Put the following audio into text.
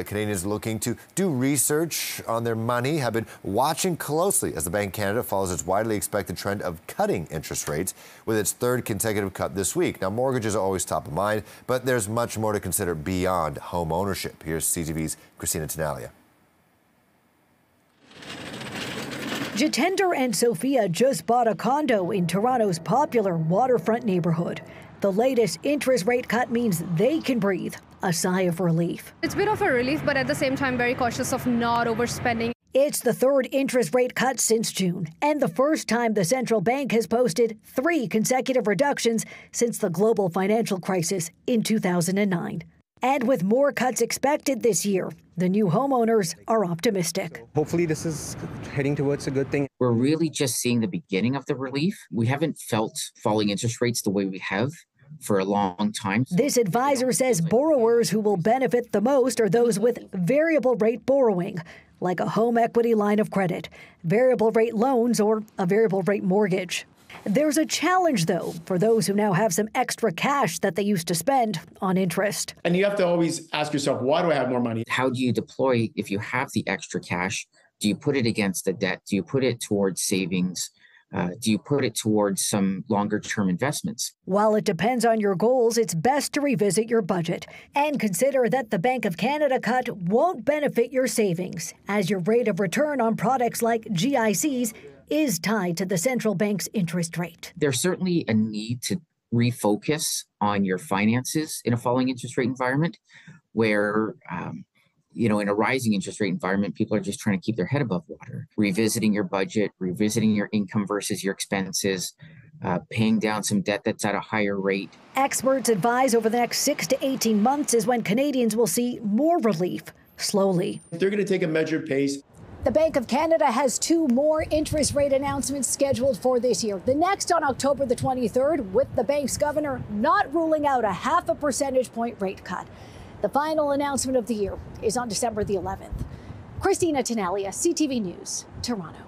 Canadians looking to do research on their money have been watching closely as the Bank of Canada follows its widely expected trend of cutting interest rates with its third consecutive cut this week. Now, mortgages are always top of mind, but there's much more to consider beyond home ownership. Here's CTV's Christina Tenalia. Jitender and Sophia just bought a condo in Toronto's popular waterfront neighborhood. The latest interest rate cut means they can breathe a sigh of relief. It's a bit of a relief, but at the same time, very cautious of not overspending. It's the third interest rate cut since June, and the first time the central bank has posted 3 consecutive reductions since the global financial crisis in 2009. And with more cuts expected this year, the new homeowners are optimistic. Hopefully this is heading towards a good thing. We're really just seeing the beginning of the relief. We haven't felt falling interest rates the way we have for a long time. This advisor says borrowers who will benefit the most are those with variable rate borrowing, like a home equity line of credit, variable rate loans, or a variable rate mortgage. There's a challenge, though, for those who now have some extra cash that they used to spend on interest. And you have to always ask yourself, why do I have more money? How do you deploy if you have the extra cash? Do you put it against the debt? Do you put it towards savings? Do you put it towards some longer-term investments? While it depends on your goals, it's best to revisit your budget and consider that the Bank of Canada cut won't benefit your savings, as your rate of return on products like GICs is tied to the central bank's interest rate. There's certainly a need to refocus on your finances in a falling interest rate environment where, in a rising interest rate environment, people are just trying to keep their head above water. Revisiting your budget, revisiting your income versus your expenses, paying down some debt that's at a higher rate. Experts advise over the next 6 to 18 months is when Canadians will see more relief slowly. They're going to take a measured pace. The Bank of Canada has 2 more interest rate announcements scheduled for this year. The next on October the 23rd, with the bank's governor not ruling out a 0.5 percentage point rate cut. The final announcement of the year is on December the 11th. Christina Tenalia, CTV News, Toronto.